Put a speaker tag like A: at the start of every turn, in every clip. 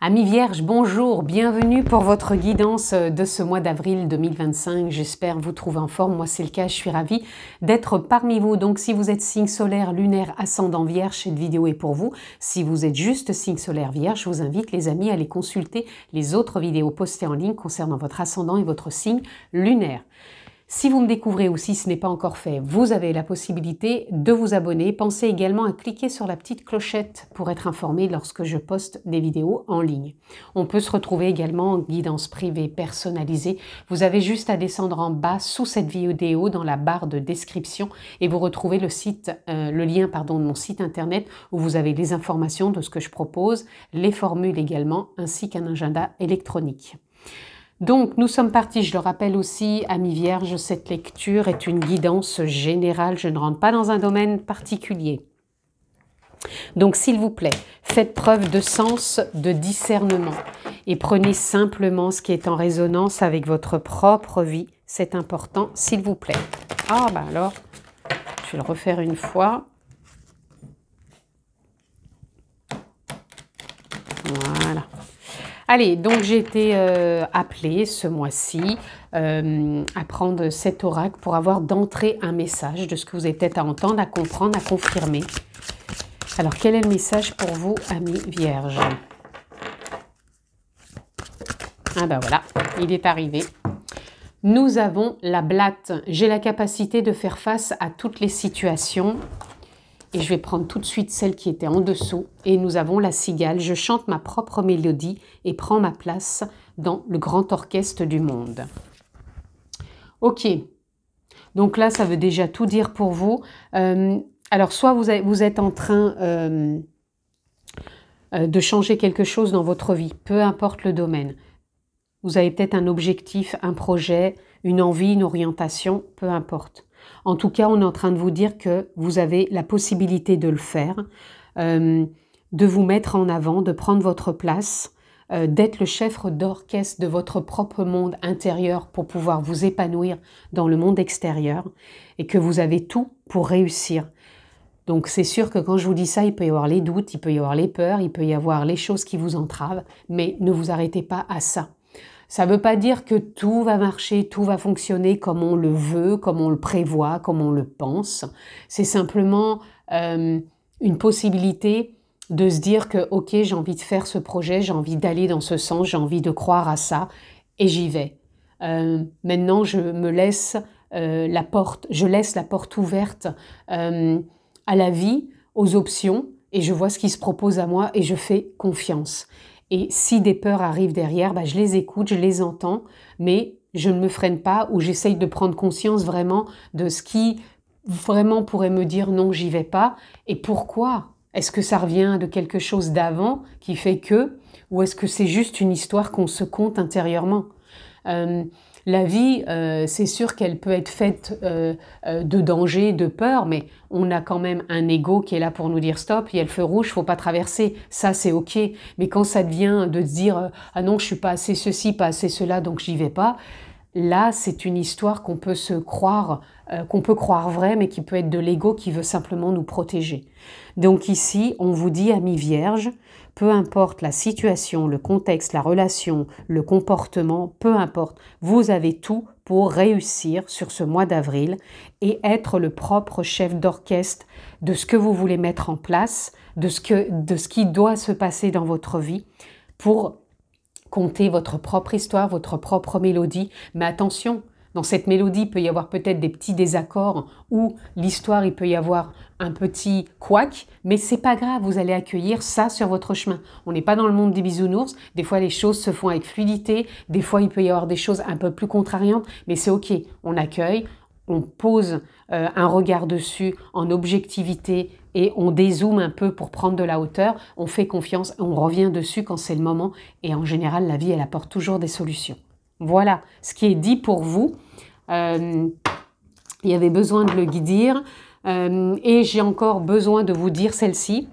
A: Amis Vierges, bonjour, bienvenue pour votre guidance de ce mois d'avril 2025. J'espère vous trouver en forme. Moi, c'est le cas, je suis ravie d'être parmi vous. Donc, si vous êtes signe solaire, lunaire, ascendant Vierge, cette vidéo est pour vous. Si vous êtes juste signe solaire Vierge, je vous invite, les amis, à aller consulter les autres vidéos postées en ligne concernant votre ascendant et votre signe lunaire. Si vous me découvrez ou si ce n'est pas encore fait, vous avez la possibilité de vous abonner. Pensez également à cliquer sur la petite clochette pour être informé lorsque je poste des vidéos en ligne. On peut se retrouver également en guidance privée personnalisée. Vous avez juste à descendre en bas sous cette vidéo dans la barre de description et vous retrouvez le lien de mon site internet où vous avez les informations de ce que je propose, les formules également, ainsi qu'un agenda électronique. Donc, nous sommes partis, je le rappelle aussi, amis Vierges, cette lecture est une guidance générale, je ne rentre pas dans un domaine particulier. Donc, s'il vous plaît, faites preuve de sens, de discernement et prenez simplement ce qui est en résonance avec votre propre vie, c'est important, s'il vous plaît. Ah, bah alors, je vais le refaire une fois. Voilà. Allez, donc j'ai été appelée ce mois-ci à prendre cet oracle pour avoir d'entrée un message de ce que vous avez peut-être à entendre, à comprendre, à confirmer. Alors, quel est le message pour vous, amis Vierges? Ah ben voilà, il est arrivé. Nous avons la blatte. J'ai la capacité de faire face à toutes les situations. Et je vais prendre tout de suite celle qui était en dessous. Et nous avons la cigale. Je chante ma propre mélodie et prends ma place dans le grand orchestre du monde. Ok. Donc là, ça veut déjà tout dire pour vous. Alors, soit vous êtes en train de changer quelque chose dans votre vie, peu importe le domaine. Vous avez peut-être un objectif, un projet, une envie, une orientation, peu importe. En tout cas, on est en train de vous dire que vous avez la possibilité de le faire, de vous mettre en avant, de prendre votre place, d'être le chef d'orchestre de votre propre monde intérieur pour pouvoir vous épanouir dans le monde extérieur et que vous avez tout pour réussir. Donc c'est sûr que quand je vous dis ça, il peut y avoir les doutes, il peut y avoir les peurs, il peut y avoir les choses qui vous entravent, mais ne vous arrêtez pas à ça. Ça ne veut pas dire que tout va marcher, tout va fonctionner comme on le veut, comme on le prévoit, comme on le pense. C'est simplement une possibilité de se dire que ok, j'ai envie de faire ce projet, j'ai envie d'aller dans ce sens, j'ai envie de croire à ça et j'y vais. Maintenant, je laisse la porte ouverte à la vie, aux options et je vois ce qui se propose à moi et je fais confiance. Et si des peurs arrivent derrière, je les écoute, je les entends, mais je ne me freine pas ou j'essaye de prendre conscience vraiment de ce qui vraiment pourrait me dire non, j'y vais pas. Et pourquoi? Est-ce que ça revient de quelque chose d'avant qui fait que, ou est-ce que c'est juste une histoire qu'on se conte intérieurement? La vie, c'est sûr qu'elle peut être faite de danger, de peur, mais on a quand même un ego qui est là pour nous dire stop, il y a le feu rouge, faut pas traverser, ça c'est ok. Mais quand ça devient de se dire ah non, je suis pas assez ceci, pas assez cela, donc j'y vais pas, là c'est une histoire qu'on peut se croire, qu'on peut croire vraie, mais qui peut être de l'ego qui veut simplement nous protéger. Donc ici, on vous dit, amis vierges, peu importe la situation, le contexte, la relation, le comportement, peu importe, vous avez tout pour réussir sur ce mois d'avril et être le propre chef d'orchestre de ce que vous voulez mettre en place, de ce qui doit se passer dans votre vie pour conter votre propre histoire, votre propre mélodie. Mais attention, dans cette mélodie, il peut y avoir peut-être des petits désaccords ou l'histoire, il peut y avoir un petit couac, mais c'est pas grave, vous allez accueillir ça sur votre chemin. On n'est pas dans le monde des bisounours, des fois les choses se font avec fluidité, des fois il peut y avoir des choses un peu plus contrariantes, mais c'est ok, on accueille, on pose un regard dessus en objectivité et on dézoome un peu pour prendre de la hauteur, on fait confiance, on revient dessus quand c'est le moment et en général la vie elle apporte toujours des solutions. Voilà ce qui est dit pour vous. Il y avait besoin de le dire et j'ai encore besoin de vous dire celle-ci.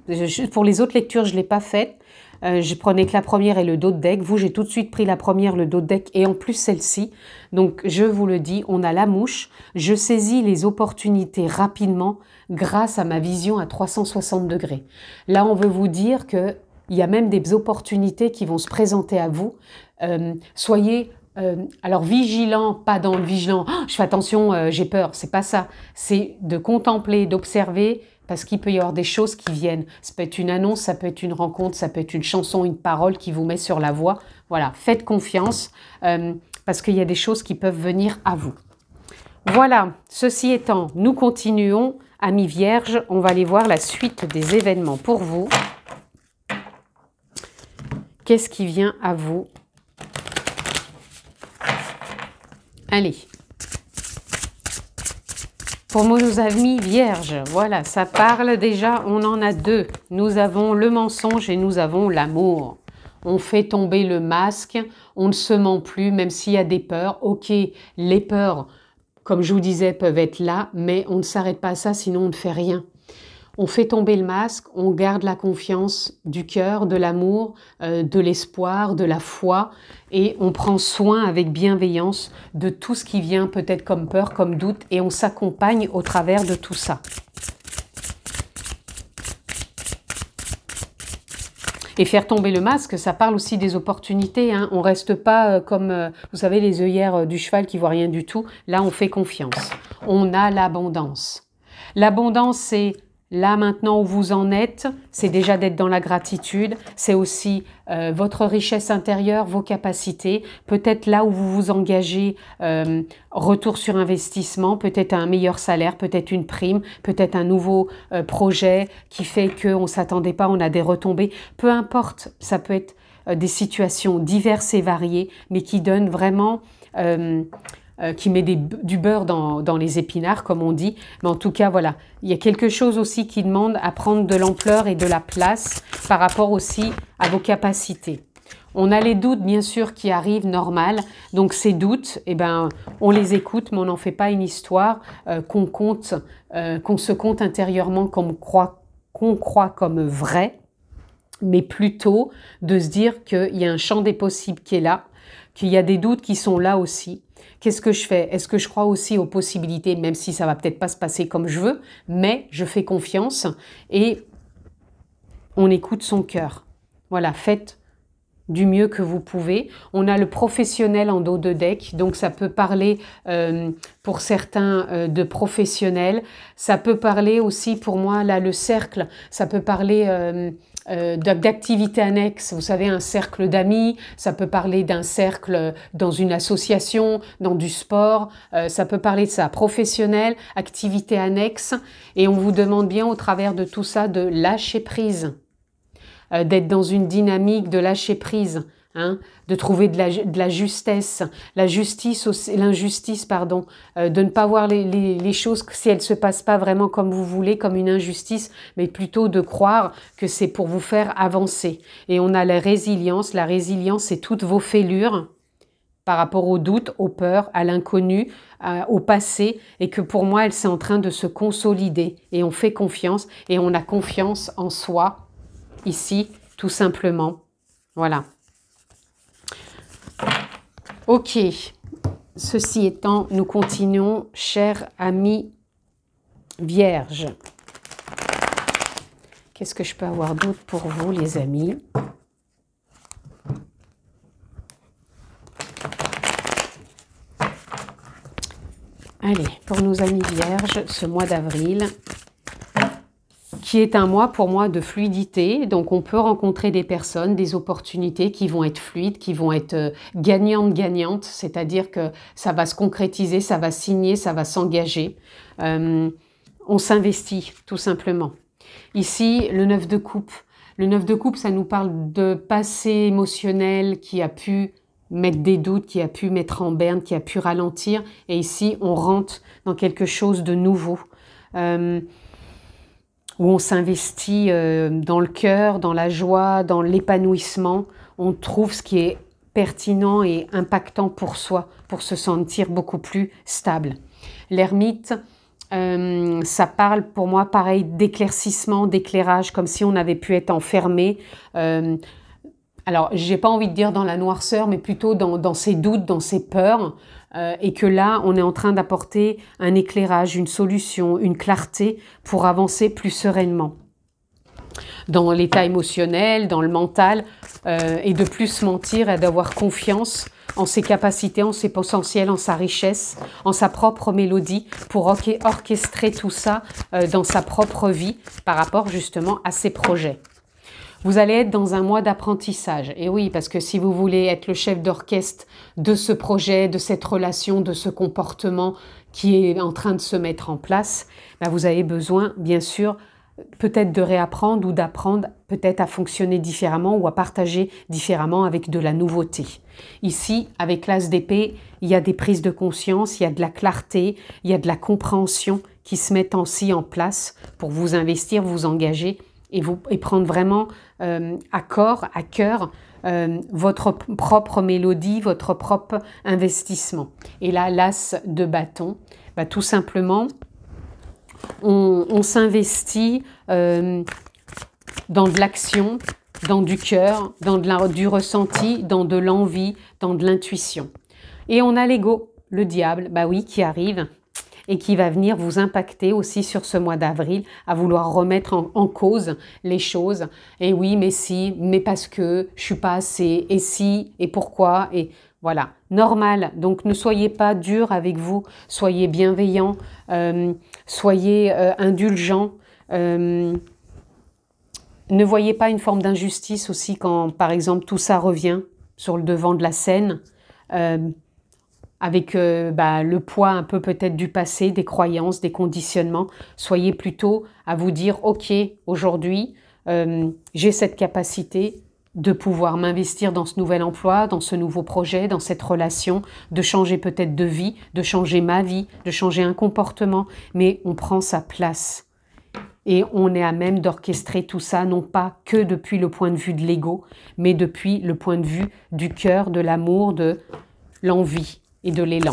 A: Pour les autres lectures, je ne l'ai pas faite. Je prenais que la première et le dos de deck. Vous, j'ai tout de suite pris la première, le dos de deck et en plus celle-ci. Donc, je vous le dis, on a la mouche. Je saisis les opportunités rapidement grâce à ma vision à 360 degrés. Là, on veut vous dire que il y a même des opportunités qui vont se présenter à vous. Soyez alors vigilant, pas dans le vigilant, oh, je fais attention, j'ai peur, c'est pas ça. C'est de contempler, d'observer, parce qu'il peut y avoir des choses qui viennent. Ça peut être une annonce, ça peut être une rencontre, ça peut être une chanson, une parole qui vous met sur la voie. Voilà, faites confiance, parce qu'il y a des choses qui peuvent venir à vous. Voilà, ceci étant, nous continuons. Amis Vierges, on va aller voir la suite des événements pour vous. Qu'est-ce qui vient à vous? Allez. Pour nos amis Vierges, voilà, ça parle déjà, on en a deux. Nous avons le mensonge et nous avons l'amour. On fait tomber le masque, on ne se ment plus, même s'il y a des peurs. Ok, les peurs, comme je vous disais, peuvent être là, mais on ne s'arrête pas à ça, sinon on ne fait rien. On fait tomber le masque, on garde la confiance du cœur, de l'amour, de l'espoir, de la foi, et on prend soin avec bienveillance de tout ce qui vient peut-être comme peur, comme doute, et on s'accompagne au travers de tout ça. Et faire tomber le masque, ça parle aussi des opportunités. Hein. On ne reste pas comme, vous savez, les œillères du cheval qui ne voient rien du tout. Là, on fait confiance. On a l'abondance. L'abondance, c'est là maintenant où vous en êtes. C'est déjà d'être dans la gratitude. C'est aussi votre richesse intérieure, vos capacités. Peut-être là où vous vous engagez, retour sur investissement, peut-être un meilleur salaire, peut-être une prime, peut-être un nouveau projet qui fait qu'on ne s'attendait pas, on a des retombées. Peu importe, ça peut être des situations diverses et variées, mais qui donnent vraiment... qui met du beurre dans les épinards, comme on dit. Mais en tout cas, voilà, il y a quelque chose aussi qui demande à prendre de l'ampleur et de la place par rapport aussi à vos capacités. On a les doutes, bien sûr, qui arrivent, normal. Donc, ces doutes, eh ben, on les écoute, mais on n'en fait pas une histoire qu'on se compte intérieurement qu'on croit comme vrai, mais plutôt de se dire qu'il y a un champ des possibles qui est là, qu'il y a des doutes qui sont là aussi. Qu'est-ce que je fais? Est-ce que je crois aussi aux possibilités, même si ça va peut-être pas se passer comme je veux, mais je fais confiance et on écoute son cœur. Voilà, faites du mieux que vous pouvez. On a le professionnel en dos de deck, donc ça peut parler pour certains de professionnels. Ça peut parler aussi pour moi, là, le cercle, ça peut parler... d'activités annexes, vous savez, un cercle d'amis, ça peut parler d'un cercle dans une association, dans du sport, ça peut parler de ça, professionnel, activités annexes, et on vous demande bien au travers de tout ça de lâcher prise, d'être dans une dynamique de lâcher prise, hein, de trouver de la justesse, la justice, l'injustice, pardon, de ne pas voir les choses si elles ne se passent pas vraiment comme vous voulez, comme une injustice, mais plutôt de croire que c'est pour vous faire avancer. Et on a la résilience, c'est toutes vos fêlures par rapport aux doutes, aux peurs, à l'inconnu, au passé, et que pour moi, elle c'est en train de se consolider. Et on fait confiance, et on a confiance en soi, ici, tout simplement. Voilà. Ok, ceci étant, nous continuons, chers amis Vierges. Qu'est-ce que je peux avoir d'autre pour vous, les amis? Allez, pour nos amis Vierges, ce mois d'avril, qui est un mois pour moi de fluidité, donc on peut rencontrer des personnes, des opportunités qui vont être fluides, qui vont être gagnantes, c'est-à-dire que ça va se concrétiser, ça va signer, ça va s'engager. On s'investit tout simplement. Ici, le 9 de coupe. Le 9 de coupe, ça nous parle de passé émotionnel qui a pu mettre des doutes, qui a pu mettre en berne, qui a pu ralentir. Et ici, on rentre dans quelque chose de nouveau. Où on s'investit dans le cœur, dans la joie, dans l'épanouissement. On trouve ce qui est pertinent et impactant pour soi, pour se sentir beaucoup plus stable. L'ermite, ça parle pour moi pareil d'éclaircissement, d'éclairage, comme si on avait pu être enfermé. Alors, j'ai pas envie de dire dans la noirceur, mais plutôt dans ses doutes, dans ses peurs, et que là, on est en train d'apporter un éclairage, une solution, une clarté pour avancer plus sereinement. dans l'état émotionnel, dans le mental, et de plus mentir et d'avoir confiance en ses capacités, en ses potentiels, en sa richesse, en sa propre mélodie, pour orchestrer tout ça dans sa propre vie par rapport justement à ses projets. Vous allez être dans un mois d'apprentissage. Et oui, parce que si vous voulez être le chef d'orchestre de ce projet, de cette relation, de ce comportement qui est en train de se mettre en place, ben vous avez besoin, bien sûr, peut-être de réapprendre ou d'apprendre peut-être à fonctionner différemment ou à partager différemment avec de la nouveauté. Ici, avec l'As d'épée, il y a des prises de conscience, il y a de la clarté, il y a de la compréhension qui se mettent ainsi en place pour vous investir, vous engager et prendre vraiment à cœur votre propre mélodie, votre propre investissement. Et là, l'As de bâton, bah, tout simplement, on s'investit dans de l'action, dans du cœur, dans du ressenti, dans de l'envie, dans de l'intuition. Et on a l'ego, le diable, bah oui, qui arrive et qui va venir vous impacter aussi sur ce mois d'avril, à vouloir remettre en cause les choses. Et oui, mais si, mais parce que je suis pas assez, et si, et pourquoi, et voilà, normal. Donc ne soyez pas dur avec vous, soyez bienveillant, soyez indulgent. Ne voyez pas une forme d'injustice aussi quand, par exemple, tout ça revient sur le devant de la scène, avec le poids un peu peut-être du passé, des croyances, des conditionnements. Soyez plutôt à vous dire, ok, aujourd'hui, j'ai cette capacité de pouvoir m'investir dans ce nouvel emploi, dans ce nouveau projet, dans cette relation, de changer peut-être de vie, de changer ma vie, de changer un comportement, mais on prend sa place. Et on est à même d'orchestrer tout ça, non pas que depuis le point de vue de l'ego, mais depuis le point de vue du cœur, de l'amour, de l'envie et de l'élan.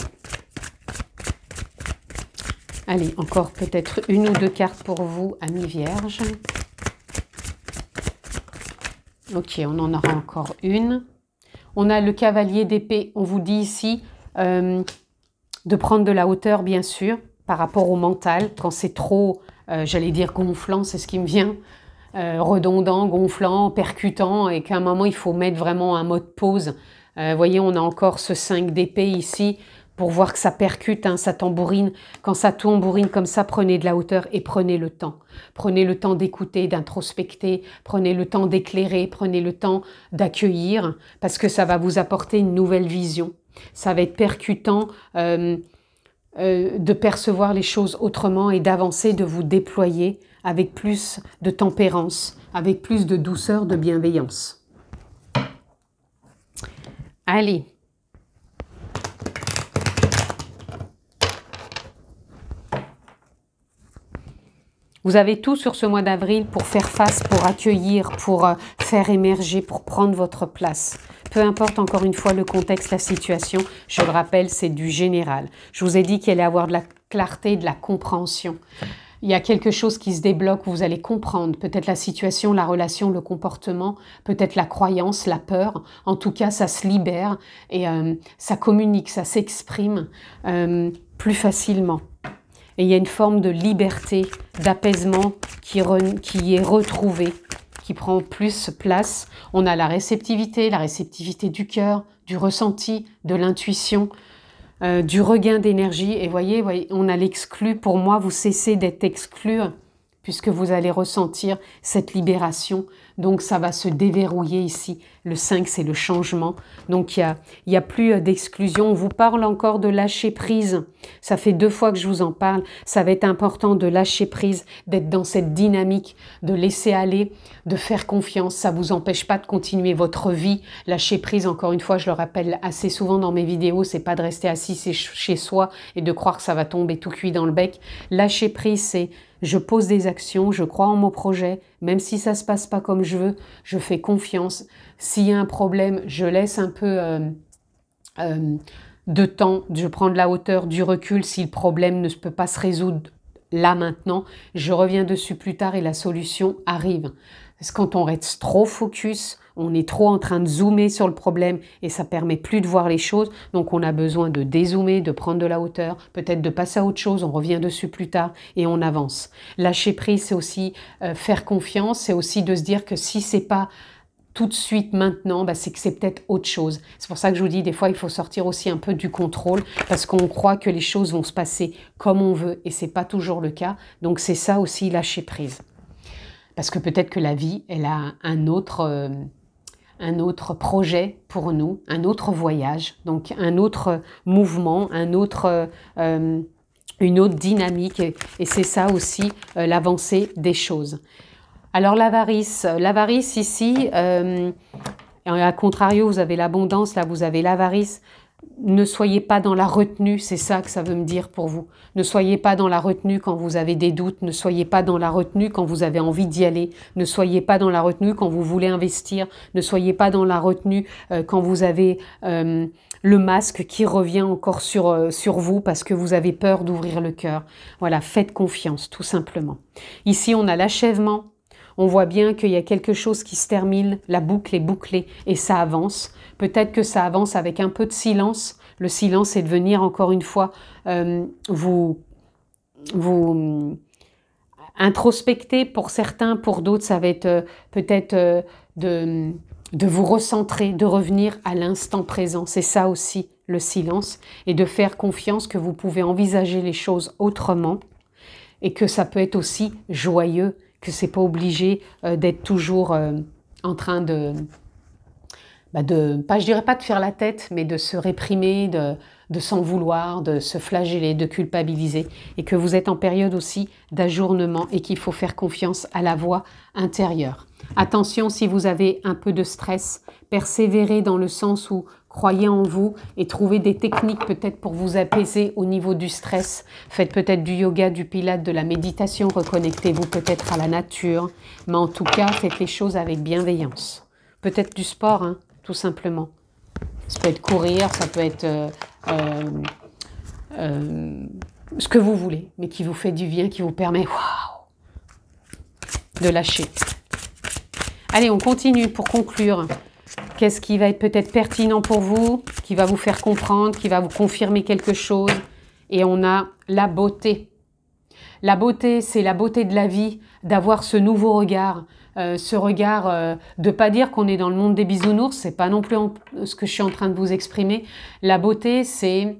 A: Allez, encore peut-être une ou deux cartes pour vous, amis vierges. Ok, on en aura encore une. On a le cavalier d'épée. On vous dit ici de prendre de la hauteur, bien sûr, par rapport au mental. Quand c'est trop, j'allais dire gonflant, c'est ce qui me vient. Redondant, gonflant, percutant, et qu'à un moment, il faut mettre vraiment un mode pause. Vous voyez, on a encore ce 5 d'épée ici, pour voir que ça percute, hein, ça tambourine. Quand ça tambourine comme ça, prenez de la hauteur et prenez le temps. Prenez le temps d'écouter, d'introspecter, prenez le temps d'éclairer, prenez le temps d'accueillir, parce que ça va vous apporter une nouvelle vision. Ça va être percutant de percevoir les choses autrement et d'avancer, de vous déployer avec plus de tempérance, avec plus de douceur, de bienveillance. Allez. Vous avez tout sur ce mois d'avril pour faire face, pour accueillir, pour faire émerger, pour prendre votre place. Peu importe encore une fois le contexte, la situation, je le rappelle, c'est du général. Je vous ai dit qu'il allait y avoir de la clarté, de la compréhension. Il y a quelque chose qui se débloque, vous allez comprendre peut-être la situation, la relation, le comportement, peut-être la croyance, la peur. En tout cas, ça se libère et ça communique, ça s'exprime plus facilement. Et il y a une forme de liberté, d'apaisement qui est retrouvée, qui prend plus place. On a la réceptivité du cœur, du ressenti, de l'intuition, du regain d'énergie. Et voyez, on a l'exclu. Pour moi, vous cessez d'être exclu puisque vous allez ressentir cette libération. Donc, ça va se déverrouiller ici. Le 5, c'est le changement. Donc, il y a plus d'exclusion. On vous parle encore de lâcher prise. Ça fait 2 fois que je vous en parle. Ça va être important de lâcher prise, d'être dans cette dynamique, de laisser aller, de faire confiance. Ça ne vous empêche pas de continuer votre vie. Lâcher prise, encore une fois, je le rappelle assez souvent dans mes vidéos, c'est pas de rester assis chez soi et de croire que ça va tomber tout cuit dans le bec. Lâcher prise, c'est je pose des actions, je crois en mon projet, même si ça ne se passe pas comme je veux, je fais confiance. S'il y a un problème, je laisse un peu de temps, je prends de la hauteur, du recul. Si le problème ne peut pas se résoudre là maintenant, je reviens dessus plus tard et la solution arrive. Parce que quand on reste trop focus, on est trop en train de zoomer sur le problème et ça permet plus de voir les choses. Donc on a besoin de dézoomer, de prendre de la hauteur, peut-être de passer à autre chose, on revient dessus plus tard et on avance. Lâcher prise, c'est aussi faire confiance, c'est aussi de se dire que si c'est pas tout de suite maintenant, c'est que c'est peut-être autre chose. C'est pour ça que je vous dis, des fois, il faut sortir aussi un peu du contrôle parce qu'on croit que les choses vont se passer comme on veut et c'est pas toujours le cas. Donc c'est ça aussi, lâcher prise. Parce que peut-être que la vie, elle a un autre projet pour nous, un autre voyage, donc un autre mouvement, une autre dynamique et c'est ça aussi l'avancée des choses. Alors l'avarice ici, à contrario, vous avez l'abondance, là vous avez l'avarice. Ne soyez pas dans la retenue, c'est ça que ça veut me dire pour vous. Ne soyez pas dans la retenue quand vous avez des doutes, ne soyez pas dans la retenue quand vous avez envie d'y aller, ne soyez pas dans la retenue quand vous voulez investir, ne soyez pas dans la retenue quand vous avez le masque qui revient encore sur vous parce que vous avez peur d'ouvrir le cœur. Voilà, faites confiance, tout simplement. Ici, on a l'achèvement. On voit bien qu'il y a quelque chose qui se termine, la boucle est bouclée et ça avance. Peut-être que ça avance avec un peu de silence. Le silence, c'est de venir encore une fois vous introspecter pour certains, pour d'autres, ça va être peut-être de vous recentrer, de revenir à l'instant présent. C'est ça aussi le silence et de faire confiance que vous pouvez envisager les choses autrement et que ça peut être aussi joyeux, que c'est pas obligé d'être toujours en train je dirais pas de faire la tête, mais de se réprimer, de s'en vouloir, de se flageller, de culpabiliser, et que vous êtes en période aussi d'ajournement et qu'il faut faire confiance à la voix intérieure. Attention si vous avez un peu de stress, persévérez dans le sens où croyez en vous et trouvez des techniques peut-être pour vous apaiser au niveau du stress. Faites peut-être du yoga, du pilate, de la méditation, reconnectez-vous peut-être à la nature, mais en tout cas, faites les choses avec bienveillance. Peut-être du sport, hein, tout simplement. Ça peut être courir, ça peut être ce que vous voulez, mais qui vous fait du bien, qui vous permet de lâcher. Allez, on continue pour conclure. Qu'est-ce qui va être peut-être pertinent pour vous, qui va vous faire comprendre, qui va vous confirmer quelque chose. Et on a la beauté. La beauté, c'est la beauté de la vie, d'avoir ce nouveau regard. Ce regard de pas dire qu'on est dans le monde des bisounours, c'est pas non plus ce que je suis en train de vous exprimer. La beauté, c'est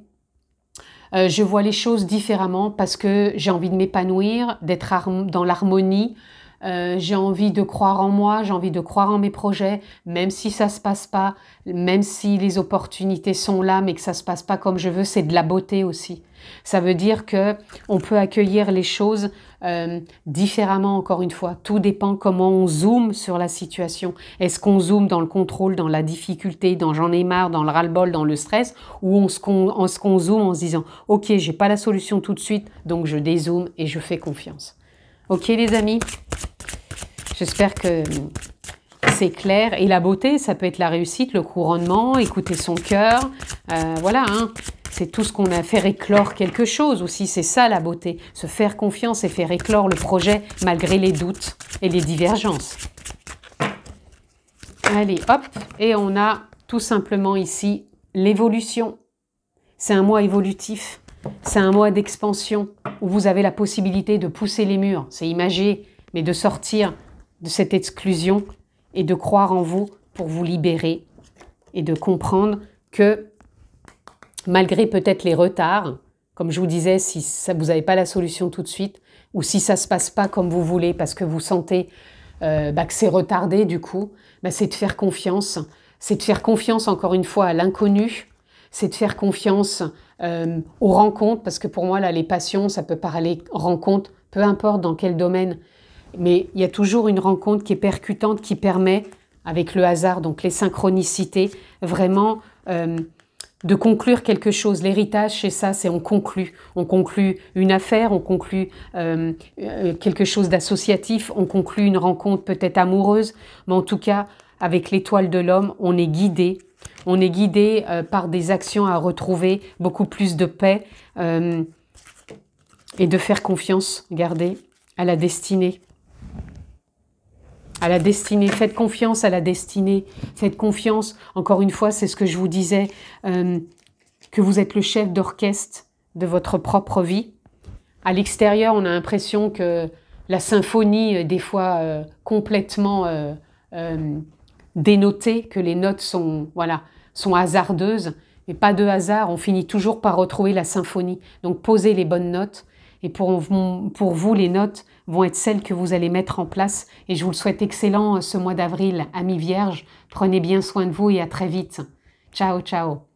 A: je vois les choses différemment parce que j'ai envie de m'épanouir, d'être dans l'harmonie. J'ai envie de croire en moi, j'ai envie de croire en mes projets, même si ça se passe pas, même si les opportunités sont là, mais que ça se passe pas comme je veux, c'est de la beauté aussi. Ça veut dire que on peut accueillir les choses différemment, encore une fois. Tout dépend comment on zoome sur la situation. Est-ce qu'on zoome dans le contrôle, dans la difficulté, dans j'en ai marre, dans le ras-le-bol, dans le stress, ou est-ce qu'on zoome en se disant « Ok, j'ai pas la solution tout de suite, donc je dézoome et je fais confiance. » Ok les amis, j'espère que c'est clair. Et la beauté, ça peut être la réussite, le couronnement, écouter son cœur. Voilà, hein. C'est tout ce qu'on a fait éclore quelque chose aussi. C'est ça la beauté, se faire confiance et faire éclore le projet malgré les doutes et les divergences. Allez, hop, et on a tout simplement ici l'évolution. C'est un mois évolutif. C'est un mois d'expansion où vous avez la possibilité de pousser les murs. C'est imagé, mais de sortir de cette exclusion et de croire en vous pour vous libérer et de comprendre que malgré peut-être les retards, comme je vous disais, si vous n'avez pas la solution tout de suite ou si ça ne se passe pas comme vous voulez parce que vous sentez que c'est retardé du coup, c'est de faire confiance. C'est de faire confiance encore une fois à l'inconnu. C'est de faire confiance aux rencontres, parce que pour moi, là, les passions, ça peut parler rencontres, peu importe dans quel domaine, mais il y a toujours une rencontre qui est percutante, qui permet, avec le hasard, donc les synchronicités, vraiment de conclure quelque chose. L'héritage, c'est ça, c'est on conclut une affaire, on conclut quelque chose d'associatif, on conclut une rencontre peut-être amoureuse, mais en tout cas, avec l'étoile de l'homme, on est guidé. On est guidé par des actions à retrouver beaucoup plus de paix et de faire confiance, regardez, à la destinée. à la destinée. Faites confiance à la destinée. Faites confiance, encore une fois, c'est ce que je vous disais, que vous êtes le chef d'orchestre de votre propre vie. À l'extérieur, on a l'impression que la symphonie est des fois complètement dénotée, que les notes sont, voilà, sont hasardeuses. Mais pas de hasard, on finit toujours par retrouver la symphonie. Donc posez les bonnes notes. Et pour vous, les notes vont être celles que vous allez mettre en place. Et je vous le souhaite excellent ce mois d'avril, amis vierges. Prenez bien soin de vous et à très vite. Ciao, ciao.